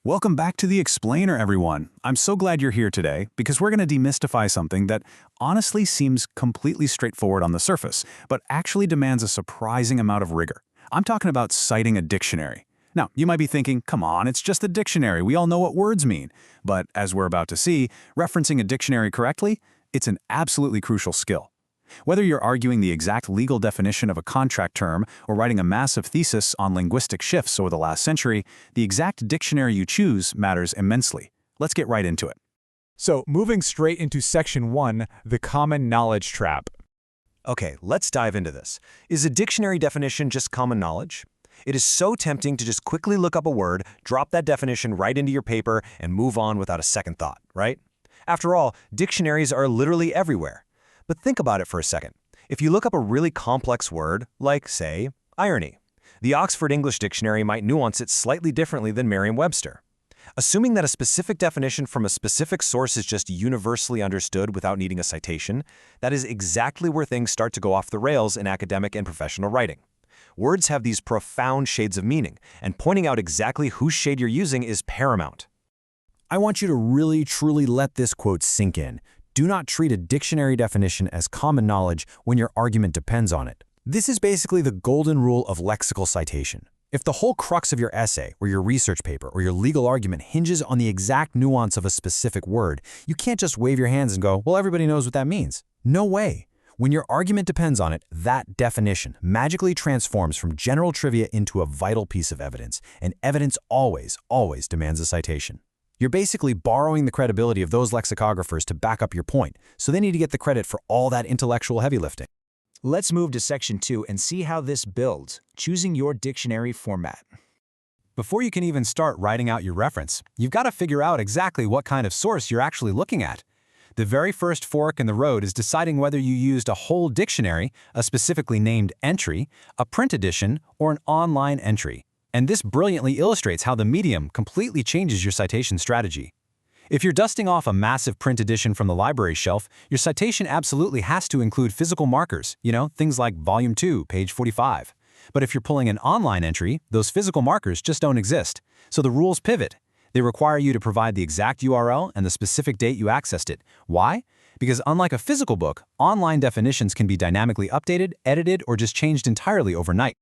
Welcome back to The Explainer, everyone. I'm so glad you're here today because we're going to demystify something that honestly seems completely straightforward on the surface, but actually demands a surprising amount of rigor. I'm talking about citing a dictionary. Now, you might be thinking, come on, it's just a dictionary. We all know what words mean. But as we're about to see, referencing a dictionary correctly, it's an absolutely crucial skill. Whether you're arguing the exact legal definition of a contract term or writing a massive thesis on linguistic shifts over the last century, the exact dictionary you choose matters immensely. Let's get right into it. So, moving straight into Section 1, the common knowledge trap. Okay, let's dive into this. Is a dictionary definition just common knowledge? It is so tempting to just quickly look up a word, drop that definition right into your paper, and move on without a second thought, right? After all, dictionaries are literally everywhere. But think about it for a second. If you look up a really complex word, like, say, irony, the Oxford English Dictionary might nuance it slightly differently than Merriam-Webster. Assuming that a specific definition from a specific source is just universally understood without needing a citation, that is exactly where things start to go off the rails in academic and professional writing. Words have these profound shades of meaning, and pointing out exactly whose shade you're using is paramount. I want you to really, truly let this quote sink in. Do not treat a dictionary definition as common knowledge when your argument depends on it. This is basically the golden rule of lexical citation. If the whole crux of your essay, or your research paper, or your legal argument hinges on the exact nuance of a specific word, you can't just wave your hands and go, well, everybody knows what that means. No way. When your argument depends on it, that definition magically transforms from general trivia into a vital piece of evidence, and evidence always, always demands a citation. You're basically borrowing the credibility of those lexicographers to back up your point, so they need to get the credit for all that intellectual heavy lifting. Let's move to Section 2 and see how this builds, choosing your dictionary format. Before you can even start writing out your reference, you've got to figure out exactly what kind of source you're actually looking at. The very first fork in the road is deciding whether you used a whole dictionary, a specifically named entry, a print edition, or an online entry. And this brilliantly illustrates how the medium completely changes your citation strategy. If you're dusting off a massive print edition from the library shelf, your citation absolutely has to include physical markers, things like Volume 2, page 45. But if you're pulling an online entry, those physical markers just don't exist. So the rules pivot. They require you to provide the exact URL and the specific date you accessed it. Why? Because unlike a physical book, online definitions can be dynamically updated, edited, or just changed entirely overnight.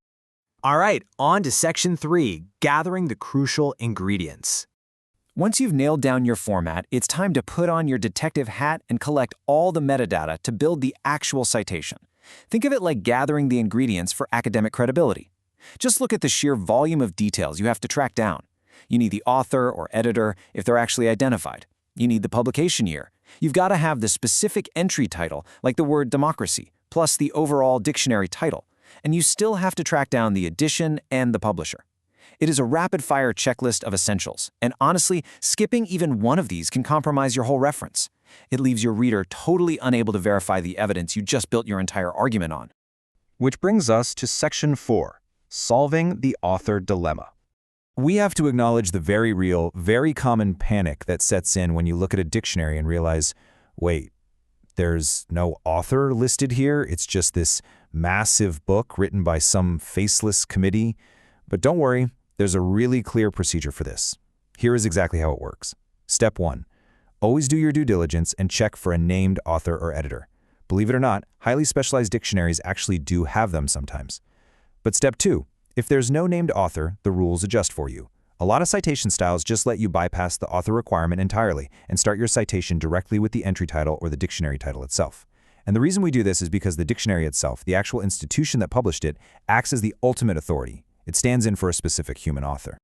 All right, on to Section 3, gathering the crucial ingredients. Once you've nailed down your format, it's time to put on your detective hat and collect all the metadata to build the actual citation. Think of it like gathering the ingredients for academic credibility. Just look at the sheer volume of details you have to track down. You need the author or editor if they're actually identified. You need the publication year. You've got to have the specific entry title, like the word democracy, plus the overall dictionary title. And you still have to track down the edition and the publisher. It is a rapid-fire checklist of essentials, and honestly, skipping even one of these can compromise your whole reference. It leaves your reader totally unable to verify the evidence you just built your entire argument on. Which brings us to Section 4, solving the author dilemma. We have to acknowledge the very real, very common panic that sets in when you look at a dictionary and realize, wait, there's no author listed here. It's just this massive book written by some faceless committee. But don't worry, there's a really clear procedure for this. Here is exactly how it works. Step 1. Always do your due diligence and check for a named author or editor. Believe it or not, highly specialized dictionaries actually do have them sometimes. But step 2. If there's no named author, the rules adjust for you. A lot of citation styles just let you bypass the author requirement entirely and start your citation directly with the entry title or the dictionary title itself. And the reason we do this is because the dictionary itself, the actual institution that published it, acts as the ultimate authority. It stands in for a specific human author.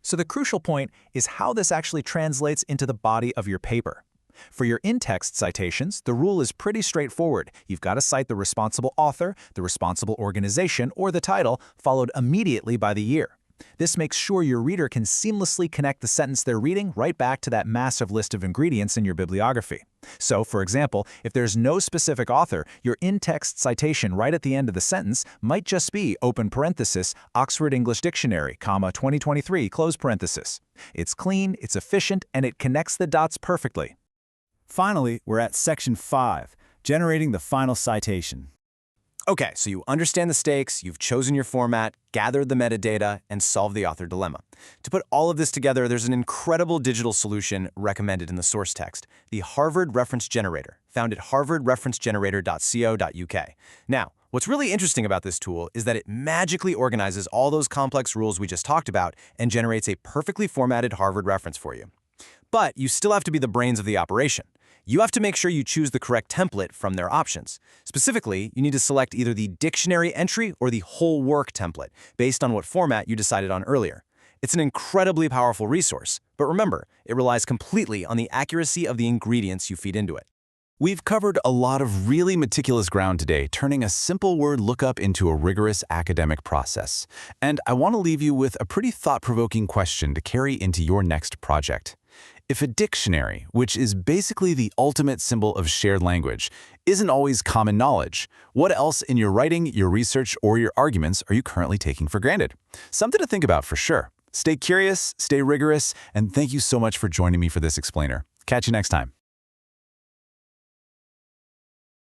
So the crucial point is how this actually translates into the body of your paper. For your in-text citations, the rule is pretty straightforward. You've got to cite the responsible author, the responsible organization, or the title, followed immediately by the year. This makes sure your reader can seamlessly connect the sentence they're reading right back to that massive list of ingredients in your bibliography. So, for example, if there's no specific author, your in-text citation right at the end of the sentence might just be open parenthesis, Oxford English Dictionary, 2023, close parenthesis. It's clean, it's efficient, and it connects the dots perfectly. Finally, we're at Section 5, generating the final citation. Okay, so you understand the stakes, you've chosen your format, gathered the metadata, and solved the author dilemma. To put all of this together, there's an incredible digital solution recommended in the source text, the Harvard Reference Generator, found at harvardreferencegenerator.co.uk. Now, what's really interesting about this tool is that it magically organizes all those complex rules we just talked about and generates a perfectly formatted Harvard reference for you. But you still have to be the brains of the operation. You have to make sure you choose the correct template from their options. Specifically, you need to select either the dictionary entry or the whole work template, based on what format you decided on earlier. It's an incredibly powerful resource, but remember, it relies completely on the accuracy of the ingredients you feed into it. We've covered a lot of really meticulous ground today, turning a simple word lookup into a rigorous academic process. And I want to leave you with a pretty thought-provoking question to carry into your next project. If a dictionary, which is basically the ultimate symbol of shared language, isn't always common knowledge, what else in your writing, your research, or your arguments are you currently taking for granted? Something to think about for sure. Stay curious, stay rigorous, and thank you so much for joining me for this explainer. Catch you next time.